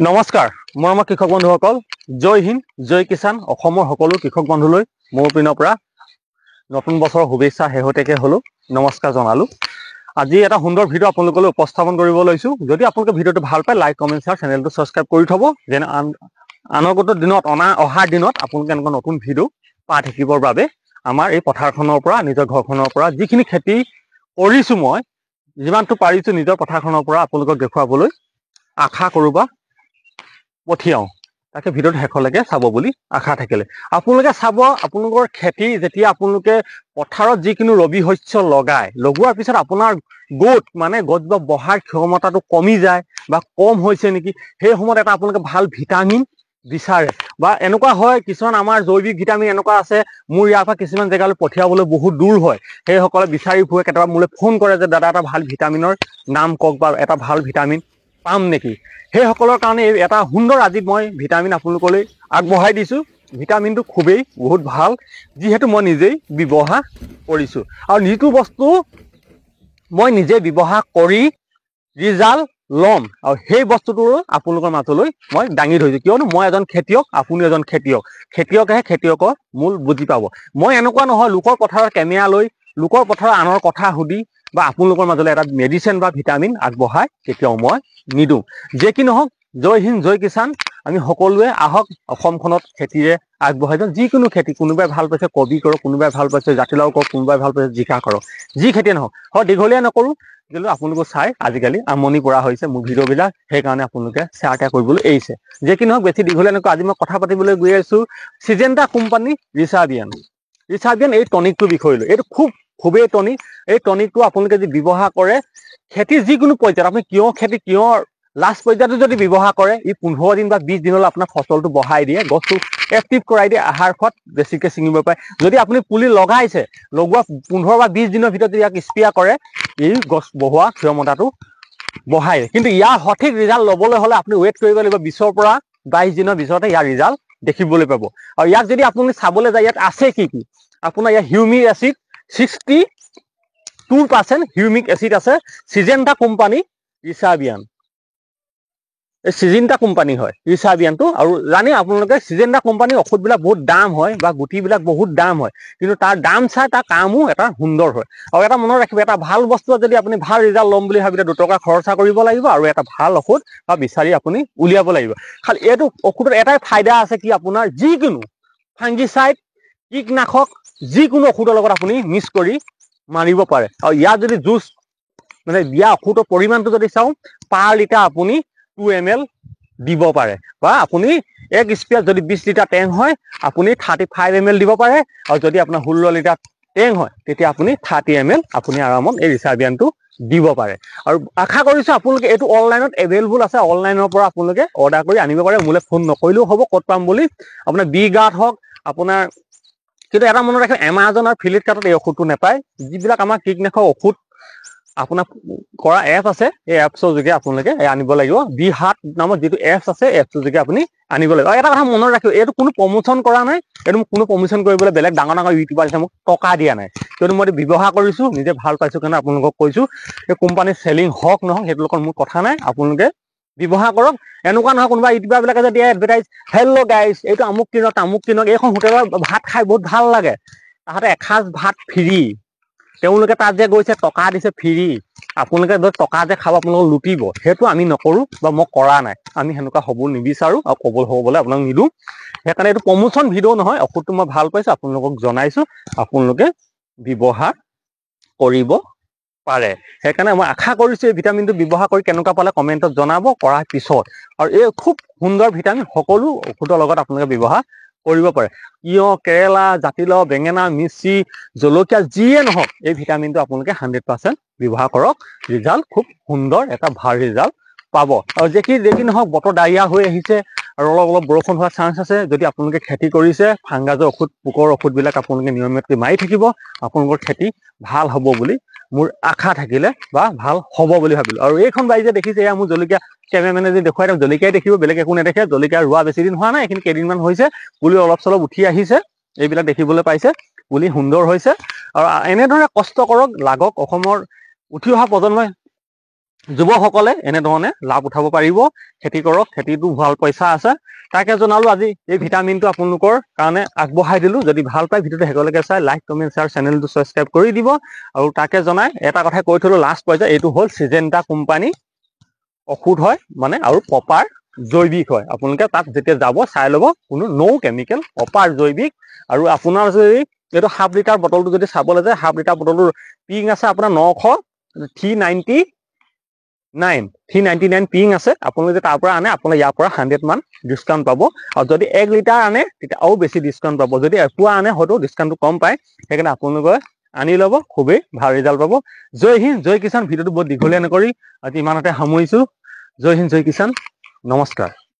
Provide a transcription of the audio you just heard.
নমস্কাৰ মৰমৰ কৃষক বন্ধুসকল, জয় হিন্দ, জয় কিষাণ। অসমৰ সকলো কৃষক বন্ধুলৈ মোৰ পিনৰ পৰা নতুন বছৰৰ শুভেচ্ছা শেহতীয়াকৈ হ'লেও নমস্কাৰ জনালোঁ। আজি এটা সুন্দৰ ভিডিঅ' আপোনালোকলৈ উপস্থাপন কৰিব লৈছোঁ। যদি আপোনালোকে ভিডিঅ'টো ভাল পায়, লাইক কমেণ্ট শ্বেয়াৰ, চেনেলটো ছাবস্ক্ৰাইব কৰি থ'ব, যেন আনগত দিনত অহাৰ দিনত আপোনালোকে এনেকুৱা নতুন ভিডিঅ' পাই থাকিবৰ বাবে আমাৰ এই পথাৰখনৰ পৰা, নিজৰ ঘৰখনৰ পৰা যিখিনি খেতি কৰিছোঁ, মই যিমানটো পাৰিছোঁ নিজৰ পথাৰখনৰ পৰা আপোনালোকক দেখুৱাবলৈ আশা কৰোঁ বা পঠিয়াওঁ। তাকে ভিডিঅ'টো শেষলৈকে চাব বুলি আশা থাকিলে। আপোনালোকে চাব, আপোনালোকৰ খেতি যেতিয়া আপোনালোকে পথাৰত যিকোনো ৰবি শস্য লগোৱাৰ পিছত আপোনাৰ গছ বা বহাৰ ক্ষমতাটো কমি যায় বা কম হৈছে নেকি, সেই সময়ত এটা আপোনালোকে ভাল ভিটামিন বিচাৰে বা এনেকুৱা হয়, কিছুমান আমাৰ জৈৱিক ভিটামিন এনেকুৱা আছে, মোৰ ইয়াৰ পৰা কিছুমান জেগালৈ পঠিয়াবলৈ বহুত দূৰ হয়, সেইসকলে বিচাৰি ফুৰে, কেতিয়াবা মোলৈ ফোন কৰে যে দাদা এটা ভাল ভিটামিনৰ নাম কওক বা এটা ভাল ভিটামিন পাম নেকি। সেইসকলৰ কাৰণে এটা সুন্দৰ আজি মই ভিটামিন আপোনালোকলৈ আগবঢ়াই দিছোঁ। ভিটামিনটো খুবেই বহুত ভাল, যিহেতু মই নিজেই ব্যৱহাৰ কৰিছোঁ আৰু যিটো বস্তু মই নিজে ব্যৱহাৰ কৰি ৰিজাল্ট ল'ম আৰু সেই বস্তুটোৰ আপোনালোকৰ মাজলৈ মই দাঙি ধৰিছোঁ। কিয়নো মই এজন খেতিয়ক, আপুনি এজন খেতিয়ক, খেতিয়কেহে খেতিয়কৰ মূল বুজি পাব। মই এনেকুৱা নহয় লোকৰ পথাৰত কেমেৰা লৈ, লোকৰ পথাৰৰ আনৰ কথা সুধি বা আপোনালোকৰ মাজলৈ এটা মেডিচিন বা ভিটামিন আগবঢ়াই কেতিয়াও মই নিদিওঁ। যে কি নহওক, জয় হিন্দ, জয় কিষাণ। আমি সকলোৱে আহক অসমখনত খেতিৰে আগবঢ়াই যাওঁ। যিকোনো খেতি, কোনোবাই ভাল পাইছে কবি কৰক, কোনোবাই ভাল পাইছে জাতিলাও কৰক, কোনোবাই ভাল পাইছে জিকা কৰক, যি খেতিয়ে নহওক। হয়, দীঘলীয়া নকৰোঁ, কিন্তু আপোনালোকে চাই আজিকালি আমনি পৰা হৈছে মোৰ ভিডিঅ'বিলাক, সেইকাৰণে আপোনালোকে শ্বেয়াৰ টেয়াৰ কৰিবলৈ এৰিছে। যে কি নহওক, বেছি দীঘলীয়া নকৰোঁ। আজি মই কথা পাতিবলৈ গৈ আছোঁ চিজেণ্টা কোম্পানী ৰিচাবিয়ান এই টনিকটোৰ বিষয় লৈ। এইটো খুবেই টনিক। এই টনিকটো আপোনালোকে যদি ব্যৱহাৰ কৰে, খেতি যিকোনো পৰ্যায়ত, আপুনি তিয়ঁহৰ লাষ্ট পৰ্যায়তো যদি ব্যৱহাৰ কৰে, ই 15 দিন বা 20 দিনলৈ আপোনাৰ ফচলটো বঢ়াই দিয়ে, গছটো এক্টিভ কৰাই দিয়ে, আহাৰ খোৱাত বেছিকৈ ছিঙিব পাৰে। যদি আপুনি পুলি লগোৱা 15 বা 20 দিনৰ ভিতৰত ইয়াক স্প্ৰে কৰে, এই গছ বঢ়োৱা ক্ষমতাটো বঢ়াই। কিন্তু ইয়াৰ সঠিক ৰিজাল্ট ল'বলৈ হ'লে আপুনি ৱেইট কৰিব লাগিব 20 পৰা 22 দিনৰ পিছতে ইয়াৰ ৰিজাল্ট দেখিবলৈ পাব। আৰু ইয়াক যদি আপুনি চাবলৈ যায়, ইয়াত আছে কি আপোনাৰ ইয়াত হিউমিক এচিড 62% হিউমিক এচিড আছে। চিজেণ্টা কোম্পানী ৰিচাবিয়ান, এই চিজেণ্টা কোম্পানী হয় ৰিচাবিয়ানটো। আৰু জানে আপোনালোকে চিজেণ্টা কোম্পানীৰ ঔষধবিলাক বহুত দাম হয় বা গুটিবিলাক বহুত দাম হয়, কিন্তু তাৰ দাম চাই তাৰ কামো এটা সুন্দৰ হয়। আৰু এটা মনত ৰাখিব, এটা ভাল বস্তু যদি আপুনি ভাল ৰিজাল্ট ল'ম বুলি ভাবিলে 2 টকা খৰচা কৰিব লাগিব আৰু এটা ভাল ঔষধ বা বিচাৰি আপুনি উলিয়াব লাগিব। খালি এইটো ঔষধৰ এটাই ফাইদা আছে কি, আপোনাৰ যিকোনো ফাংগিচাইড, কীটনাশক যিকোনো ঔষধৰ লগত আপুনি মিক্স কৰি মাৰিব পাৰে। আৰু ইয়াৰ যদি জুচ দিয়া ঔষধৰ পৰিমাণটো যদি চাওঁ, পাৰ লিটাৰ আপুনি 2 ml দিব পাৰে, বা আপুনি এক স্প্ৰেত যদি 20 লিটাৰ টেংক হয়, আপুনি 35 ml দিব পাৰে। আৰু যদি আপোনাৰ 16 লিটাৰ টেংক হয়, তেতিয়া আপুনি 30 ml আপুনি আৰামত এই ৰিচাবিয়ানটো দিব পাৰে। আৰু আশা কৰিছোঁ আপোনালোকে এইটো অনলাইনত এভেইলেবল আছে, অনলাইনৰ পৰা আপোনালোকে অৰ্ডাৰ কৰি আনিব পাৰে। মোলৈ ফোন নকৰিলেও হ'ব, ক'ত পাম বুলি। আপোনাৰ বি-গাৰ্ড হওক, আপোনাৰ কিন্তু এটা মনত ৰাখিব, এমাজন আৰু ফ্লিপকাৰ্টত এই ঔষধটো নাপায়। যিবিলাক আমাৰ কীটনাশক ঔষধ আপোনাৰ কৰা এপ আছে, এই এপছৰ যোগে আপোনালোকে আনিব লাগিব। বি-হাট নামৰ যিটো এপছ আছে, এপছৰ যোগে আপুনি আনিব লাগিব। আৰু এটা কথা মনত ৰাখিব, এইটো কোনো প্ৰমোচন কৰা নাই, এইটো মোক কোনো প্ৰমোচন কৰিবলৈ বেলেগ ডাঙৰ ইউটিউবাৰ আছে মোক টকা দিয়া নাই, কিয়নো মই ব্যৱহাৰ কৰিছোঁ, নিজে ভাল পাইছোঁ কাৰণে আপোনালোকক কৈছোঁ। এই কোম্পানীৰ চেলিং হওক নহওক, সেইটো লগত মোৰ কথা নাই, আপোনালোকে ব্যৱহাৰ কৰক। এনেকুৱা নহয় কোনোবা ইউটিউবাৰবিলাকে যদি এডভাৰটাইজ, হেল্ল' গাইজ, এইটো আমুক কিনক তামুক কিনক, এইখন হোটেলৰ ভাত খাই বহুত ভাল লাগে, তাহাঁতে এসাঁজ ভাত ফ্ৰী, তেওঁলোকে তাত যে গৈছে টকা দিছে ফ্ৰী, আপোনালোকে টকা যে খাব আপোনালোকক লুটিব, সেইটো আমি নকৰোঁ বা মই কৰা নাই। আমি সেনেকুৱা হ'ব নিবিচাৰোঁ আৰু হ'বলৈ আপোনাক নিদিওঁ। সেইকাৰণে এইটো প্ৰমোচন ভিডিঅ' নহয়, ঔষধটো মই ভাল পাইছোঁ, আপোনালোকক জনাইছোঁ, আপোনালোকে ব্যৱহাৰ কৰিব পাৰে। সেইকাৰণে মই আশা কৰিছোঁ এই ভিটামিনটো ব্যৱহাৰ কৰি কেনেকুৱা পালে কমেণ্টত জনাব, কৰাৰ পিছত। আৰু এই খুব সুন্দৰ ভিটামিন, সকলো ঔষধৰ লগত আপোনালোকে ব্যৱহাৰ কৰিব পাৰে। তিয়ঁহ, কেৰেলা, জাতিলাও, বেঙেনা, মিৰ্চি, জলকীয়া যিয়ে নহওক, এই ভিটামিনটো আপোনালোকে 100% ব্যৱহাৰ কৰক। ৰিজাল্ট খুব সুন্দৰ, এটা ভাল ৰিজাল্ট পাব। আৰু যে কি নহওক, বতৰ ডাৱৰীয়া হৈ আহিছে আৰু অলপ বৰষুণ হোৱাৰ চান্স আছে। যদি আপোনালোকে খেতি কৰিছে, ফাংগাছৰ ঔষধ, পোকৰ ঔষধবিলাক আপোনালোকে নিয়মীয়াকৈ মাৰি থাকিব, আপোনালোকৰ খেতি ভাল হ'ব বুলি মোৰ আশা থাকিলে বা ভাল হ'ব বুলি ভাবিলোঁ। আৰু এইখন বাৰী যে দেখিছে, এয়া মোৰ জলকীয়া, কেমেৰামেনে যদি দেখুৱাই দিওঁ, জলকীয়াই দেখিব, বেলেগ একো নেদেখে। জলকীয়া ৰোৱা বেছি দিন হোৱা নাই, এইখিনি কেইদিনমান হৈছে, পুলি অলপ চলপ উঠি আহিছে, এইবিলাক দেখিবলৈ পাইছে, পুলি সুন্দৰ হৈছে। আৰু এনেধৰণে কষ্ট কৰক, লাগক। অসমৰ উঠি অহা প্ৰজন্মই যুৱকসকলে এনেধৰণে লাভ উঠাব পাৰিব। খেতি কৰক, খেতিটো ভাল পইচা আছে। তাকে জনালো আজি এই ভিটামিনটো আপোনালোকৰ কাৰণে আগবঢ়াই দিলো। যদি ভাল পায় ভিডিঅ'টো শেষলৈকে চাই লাইক, কমেণ্ট, শ্বেয়াৰ, চেনেলটো ছাবস্ক্ৰাইব কৰি দিব। আৰু তাকে জনাই এটা কথা কৈ থলো লাষ্ট পৰ্যায়ত, এইটো হ'ল চিজেণ্টা কোম্পানী ঔষধ হয় মানে আৰু প্ৰপাৰ জৈৱিক হয়। আপোনালোকে তাত যেতিয়া যাব চাই ল'ব, কোনো ন' কেমিকেল, প্ৰপাৰ জৈৱিক। আৰু আপোনাৰ যদি এইটো হাফ লিটাৰ বটলটো যদি চাবলৈ যায়, হাফ লিটাৰ বটলটোৰ পিং আছে আপোনাৰ 399 পিং আছে। আপোনালোকে যদি তাৰ পৰা আনে আপোনালোকে ইয়াৰ পৰা 100 মান ডিছকাউণ্ট পাব। আৰু যদি 1 লিটাৰ আনে তেতিয়া আৰু বেছি ডিছকাউণ্ট পাব। যদি এপোৱা আনে হয়তো ডিছকাউণ্টটো কম পায়। সেইকাৰণে আপোনালোকে আনি ল'ব, খুবেই ভাল ৰিজাল্ট পাব। জয় হিন্দ, জয় কিষাণ। ভিডিঅ'টো বহুত দীঘলীয়া নকৰি আজি ইমানতে সামৰিছো। জয় হিন্দ, জয় কিষাণ, নমস্কাৰ।